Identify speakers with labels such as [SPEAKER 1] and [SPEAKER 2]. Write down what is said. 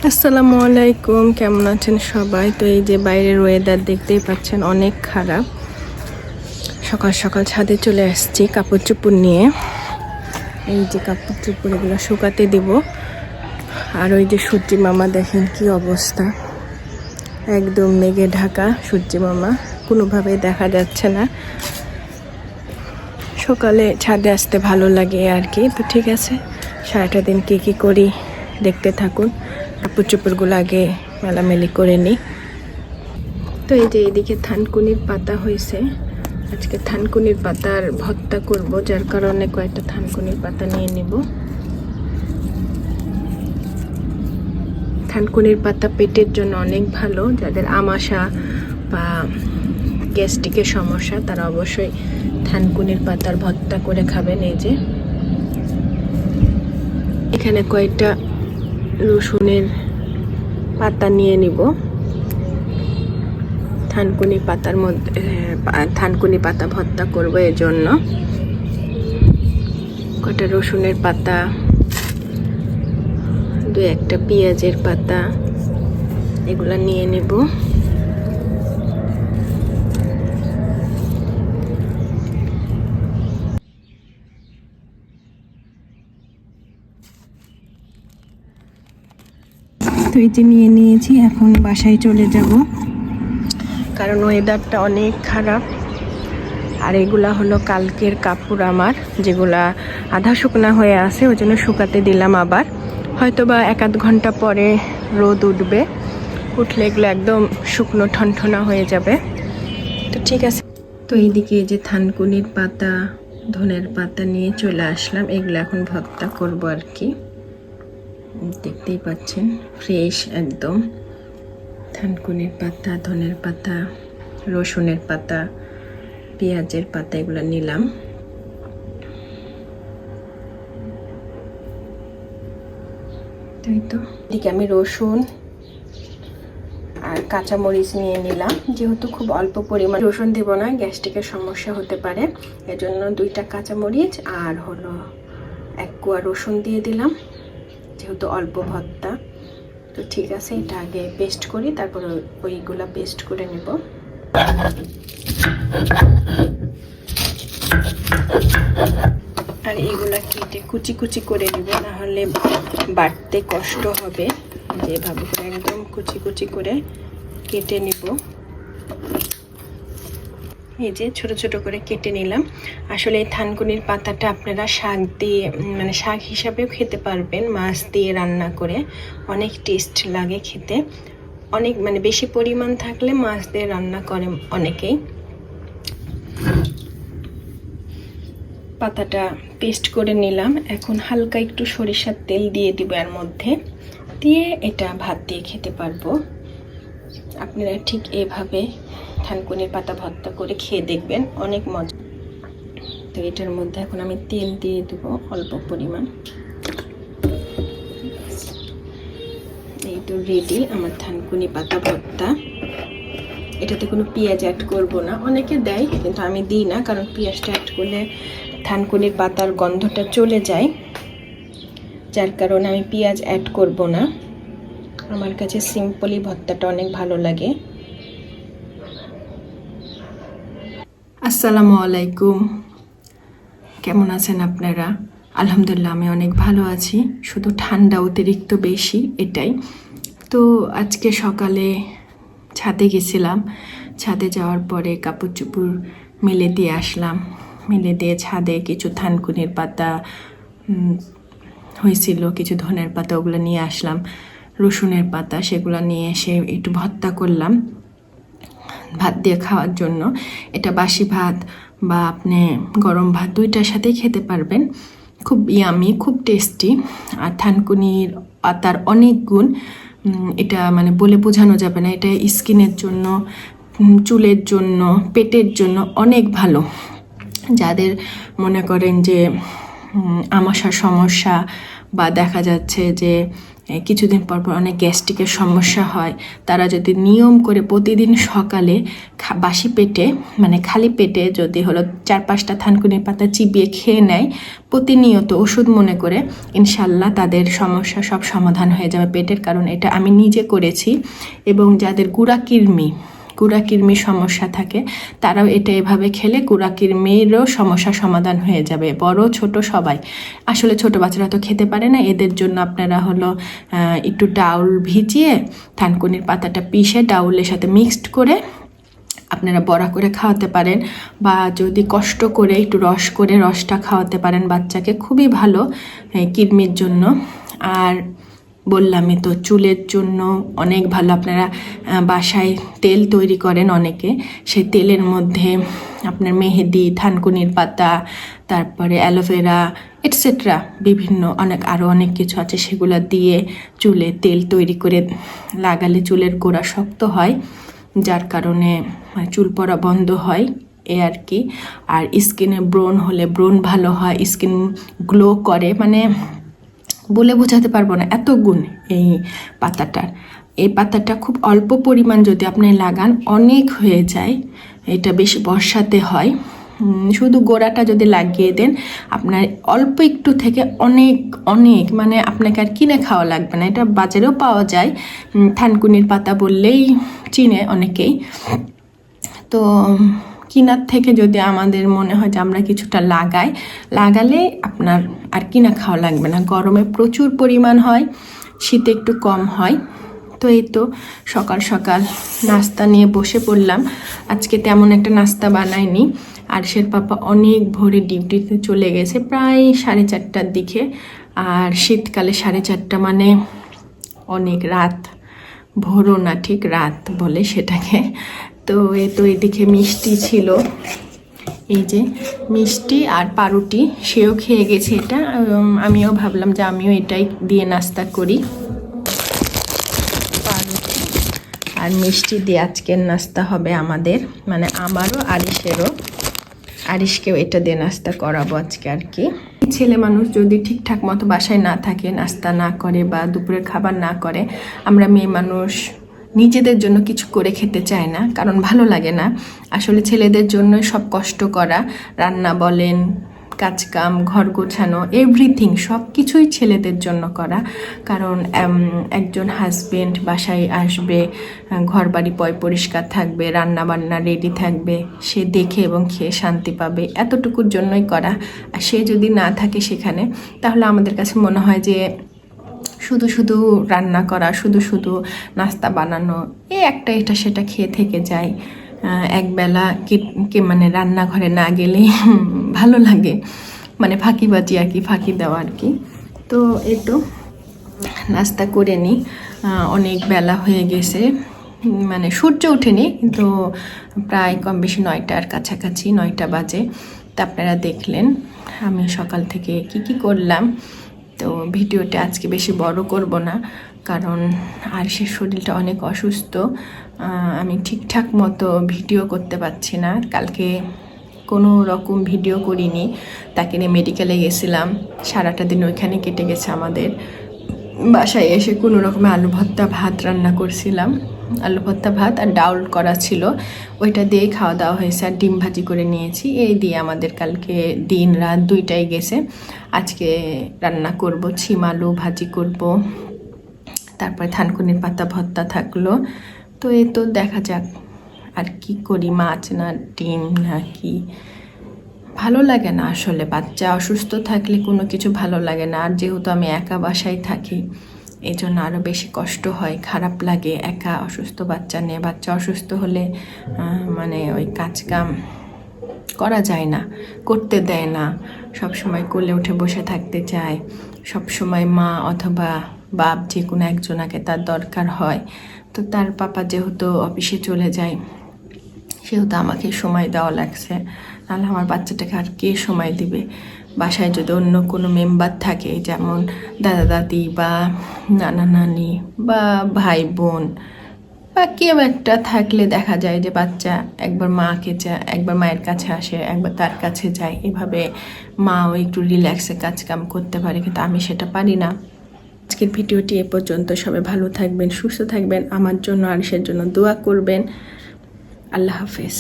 [SPEAKER 1] আসসালামু আলাইকুম, কেমন আছেন সবাই? তো এই যে বাইরের ওয়েদার দেখতেই পাচ্ছেন, অনেক খারাপ। সকাল সকাল ছাদে চলে আসছি কাপড় চোপড় নিয়ে। এই যে কাপড় চোপড় এগুলো শুকাতে দিব। আর ওই যে সূর্যি মামা দেখেন কি অবস্থা, একদম মেঘে ঢাকা। সূর্যি মামা কোনোভাবেই দেখা যাচ্ছে না। সকালে ছাদে আসতে ভালো লাগে আর কি। তো ঠিক আছে, সারাটা দিন কী করি দেখতে থাকুন। কাপড় চোপড়গুলো আগে মেলামেলি করে নিই। তো এই যে এদিকে থানকুনির পাতা হয়েছে, আজকে থানকুনির পাতার ভর্তা করব, যার কারণে কয়েকটা থানকুনির পাতা নিয়ে নিব। থানকুনির পাতা পেটের জন্য অনেক ভালো। যাদের আমাশা বা গ্যাস্ট্রিকের সমস্যা তারা অবশ্যই থানকুনির পাতার ভর্তা করে খাবেন। এই যে এখানে কয়েকটা রসুনের পাতা নিয়ে নিব। থানকুনি পাতার মধ্যে থানকুনি পাতা ভর্তা করব, এর জন্য কটা রসুনের পাতা, দু একটা পেঁয়াজের পাতা, এগুলা নিয়ে নেব। তো এই যে নিয়ে নিয়েছি, এখন বাসায় চলে যাব, কারণ ওয়েদারটা অনেক খারাপ। আর এগুলা হলো কালকের কাপড় আমার, যেগুলা আধা শুকনা হয়ে আছে, ওই জন্য শুকাতে দিলাম। আবার হয়তো বা 1-8 ঘন্টা পরে রোদ উঠবে, উঠলে এগুলো একদম শুকনো ঠনঠনা হয়ে যাবে। তো ঠিক আছে। তো এইদিকে এই যে থানকুনির পাতা, ধনের পাতা নিয়ে চলে আসলাম। এগুলো এখন ভর্তা করব আর কি। দেখতেই পাচ্ছেন ফ্রেশ একদম থানকুনির পাতা, ধনের পাতা, রসুনের পাতা, পেঁয়াজের পাতা, এগুলো নিলাম। তাই তো এদিকে আমি রসুন আর কাঁচামরিচ নিয়ে নিলাম। যেহেতু খুব অল্প পরিমাণ রসুন দেব না, গ্যাস্ট্রিকের সমস্যা হতে পারে, এজন্য 2টা কাঁচামরিচ আর হলো 1 কোয়া রসুন দিয়ে দিলাম, যেহেতু অল্প ভর্তা। তো ঠিক আছে, এটা আগে পেস্ট করি, তারপর ওইগুলা পেস্ট করে নেব। আর এগুলা কেটে কুচি কুচি করে নেব, না হলে বাটতে কষ্ট হবে। যেভাবে করে একদম কুচি কুচি করে কেটে নিব। এই যে ছোট ছোট করে কেটে নিলাম। আসলে এই থানকুনির পাতাটা আপনারা শাক দিয়ে, মানে শাক হিসাবেও খেতে পারবেন, মাছ দিয়ে রান্না করে অনেক টেস্ট লাগে খেতে। অনেক মানে বেশি পরিমাণ থাকলে মাছ দিয়ে রান্না করে অনেকেই। পাতাটা পেস্ট করে নিলাম। এখন হালকা একটু সরিষার তেল দিয়ে দিব এর মধ্যে, দিয়ে এটা ভাত দিয়ে খেতে পারবো। আপনারা ঠিক এভাবে থানকুনির পাতা ভর্তা করে খেয়ে দেখবেন, অনেক মজা। তো এটার মধ্যে এখন আমি তেল দিয়ে দেবো অল্প পরিমাণ। এই তো রেডি আমার থানকুনি পাতা ভর্তা। এটাতে কোনো পেঁয়াজ অ্যাড করব না, অনেকে দেয় কিন্তু আমি দিই না, কারণ পেঁয়াজটা অ্যাড করলে থানকুনির পাতার গন্ধটা চলে যায়, যার কারণে আমি পেঁয়াজ অ্যাড করব না। আমার কাছে সিম্পলি ভর্তাটা অনেক ভালো লাগে। আসসালামু আলাইকুম, কেমন আছেন আপনারা? আলহামদুলিল্লাহ আমি অনেক ভালো আছি, শুধু ঠান্ডা অতিরিক্ত বেশি, এটাই। তো আজকে সকালে ছাদে গেছিলাম। ছাদে যাওয়ার পরে কাপড় চোপড় মেলে দিয়ে আসলাম। মেলে দিয়ে ছাদে কিছু থানকুনির পাতা হয়েছিল, কিছু ধনের পাতা, ওগুলো নিয়ে আসলাম। রসুনের পাতা, সেগুলো নিয়ে এসে একটু ভর্তা করলাম ভাত দিয়ে খাওয়ার জন্য। এটা বাসি ভাত বা আপনি গরম ভাত, 2টার সাথেই খেতে পারবেন। খুব ইয়ামি, খুব টেস্টি। আর থানকুনির পাতার অনেক গুণ, এটা মানে বলে বোঝানো যাবে না। এটা স্কিনের জন্য, চুলের জন্য, পেটের জন্য অনেক ভালো। যাদের মনে করেন যে আমাশার সমস্যা, বা দেখা যাচ্ছে যে কিছুদিন পর পর অনেক গ্যাস্ট্রিকের সমস্যা হয়, তারা যদি নিয়ম করে প্রতিদিন সকালে বাসি পেটে মানে খালি পেটে যদি হলো 4-5টা থানকুনি পাতা চিবিয়ে খেয়ে নেয় প্রতিনিয়ত ওষুধ মনে করে, ইনশাল্লাহ তাদের সমস্যা সব সমাধান হয়ে যাবে পেটের। কারণ এটা আমি নিজে করেছি। এবং যাদের গুড়াকির্মির সমস্যা থাকে তারাও এটা এভাবে খেলে গুড়াকির্মিরও সমস্যা সমাধান হয়ে যাবে, বড় ছোট সবাই। আসলে ছোট বাচ্চারা তো খেতে পারে না, এদের জন্য আপনারা হলো একটু ডাউল ভিজিয়ে থানকুনির পাতাটা পিষে ডাউলের সাথে মিক্সড করে আপনারা বড়া করে খাওয়াতে পারেন, বা যদি কষ্ট করে একটু রসটা খাওয়াতে পারেন বাচ্চাকে, খুবই ভালো কিডনির জন্য। আর বললামই তো চুলের জন্য অনেক ভালো। আপনারা বাসায় তেল তৈরি করেন অনেকে, সেই তেলের মধ্যে আপনার মেহেদি, থানকুনির পাতা, তারপরে অ্যালোভেরা এটসেট্রা বিভিন্ন আরও অনেক কিছু আছে, সেগুলো দিয়ে চুলে তেল তৈরি করে লাগালে চুলের গোড়া শক্ত হয়, যার কারণে চুল পড়া বন্ধ হয় এ আর কি। আর স্কিনে ব্রণ হলে ব্রণ ভালো হয়, স্কিন গ্লো করে, মানে বলে বোঝাতে পারবো না এত গুণ এই পাতাটার। এই পাতাটা খুব অল্প পরিমাণ যদি আপনি লাগান অনেক হয়ে যায়, এটা বেশি বর্ষাতে হয়। শুধু গোড়াটা যদি লাগিয়ে দেন আপনার অল্প একটু থেকে অনেক অনেক, মানে আপনাকে আর কিনে খাওয়া লাগবে না, এটা বাজারেও পাওয়া যায়। থানকুনির পাতা বললেই চিনে অনেকেই। তো কিনার থেকে যদি আমাদের মনে হয় যে আমরা কিছুটা লাগালে আপনার আর কিনা খাওয়া লাগবে না। গরমে প্রচুর পরিমাণ হয়, শীতে একটু কম হয়। তো এই তো সকাল সকাল নাস্তা নিয়ে বসে পড়লাম। আজকে তেমন একটা নাস্তা বানাইনি, আরশের পাপা অনেক ভোরে ডিউটিতে চলে গেছে, প্রায় 4:30টার দিকে। আর শীতকালে 4:30 মানে অনেক রাত, ভোরও না ঠিক রাত বলে সেটাকে। তো এদিকে মিষ্টি ছিল, এই যে মিষ্টি আর পাউরুটি, সেও খেয়ে গেছে এটা। আমিও ভাবলাম যে আমিও এটাই দিয়ে নাস্তা করি, পাউরুটি আর মিষ্টি দিয়ে আজকের নাস্তা হবে আমাদের, মানে আমারও আরিশকেও এটা দিয়ে নাস্তা করাবো আজকে আর কি। ছেলে মানুষ যদি ঠিকঠাক মতো বাসায় না থাকে, নাস্তা না করে বা দুপুরের খাবার না করে, আমরা মেয়ে মানুষ নিজেদের জন্য কিছু করে খেতে চায় না, কারণ ভালো লাগে না। আসলে ছেলেদের জন্য সব কষ্ট করা, রান্না বলেন, কাজকাম, ঘর গোছানো, এভরিথিং সব কিছুই ছেলেদের জন্য করা। কারণ একজন হাজবেন্ড বাসায় আসবে, ঘর বাড়ি পরিষ্কার থাকবে, রান্না বান্না রেডি থাকবে, সে দেখে এবং খেয়ে শান্তি পাবে, এতটুকুর জন্যই করা। আর সে যদি না থাকে সেখানে, তাহলে আমাদের কাছে মনে হয় যে শুধু রান্না করা, শুধু নাস্তা বানানো, এটা সেটা খেয়ে থেকে যায়। একবেলা কে মানে রান্নাঘরে না গেলে ভালো লাগে, মানে ফাঁকিবাজি আর কি, ফাঁকি দেওয়া আর কি। তো এই তো নাস্তা করে নিই, অনেক বেলা হয়ে গেছে, মানে সূর্য ওঠেনি কিন্তু প্রায় কম বেশি 9টার কাছাকাছি, 9টা বাজে। তা আপনারা দেখলেন আমি সকাল থেকে কি করলাম। তো ভিডিওটা আজকে বেশি বড় করব না, কারণ আরশের শরীরটা অনেক অসুস্থ, আমি ঠিকঠাক মতো ভিডিও করতে পারছি না। কালকে কোনো রকম ভিডিও করিনি, তাকে নিয়ে মেডিকেলে গেছিলাম, সারাটা দিন ওইখানে কেটে গেছে আমাদের। বাসায় এসে কোনো রকমে আলু ভর্তা ভাত রান্না করছিলাম, আলু ভর্তা ভাত আর ডাউল করা ছিল, ওইটা দিয়েই খাওয়া দাওয়া হয়েছে। আর ডিম ভাজি করে নিয়েছি, এই দিয়ে আমাদের কালকে দিন রাত দুইটাই গেছে। আজকে রান্না করব, ছিম আলু ভাজি করব, তারপরে থানকুনির পাতা ভর্তা থাকলো। তো এই তো দেখা যাক আর কি করি, মাছ না ডিম না কি। ভালো লাগে না আসলে, বাচ্চা অসুস্থ থাকলে কোনো কিছু ভালো লাগে না। আর যেহেতু আমি একা বাসায় থাকি, এই জন্য আরও বেশি কষ্ট হয়, খারাপ লাগে একা অসুস্থ বাচ্চা নিয়ে। বাচ্চা অসুস্থ হলে মানে ওই কাজকাম করা যায় না, করতে দেয় না, সব সময় কোলে উঠে বসে থাকতে চায়, সব সময় মা অথবা বাপ যে কোনো একজনাকে তার দরকার হয়। তো তার পাপা যেহেতু অফিসে চলে যায়, সেহেতু আমাকে সময় দেওয়া লাগছে, নাহলে আমার বাচ্চাটাকে আর কে সময় দিবে। বাসায় যদি অন্য কোনো মেম্বার থাকে, যেমন দাদা দাদি বা নানা নানি বা ভাই বোন বা কেউ একটা থাকলে দেখা যায় যে বাচ্চা একবার একবার মায়ের কাছে আসে, একবার তার কাছে যায়, এভাবে মাও একটু রিল্যাক্সে কাজকাম করতে পারে। কিন্তু আমি সেটা পারি না, আজকের ভিডিওটি এ পর্যন্ত। সবাই ভালো থাকবেন, সুস্থ থাকবেন, আমার জন্য আরিশের জন্য দোয়া করবেন। আল্লাহ হাফেজ।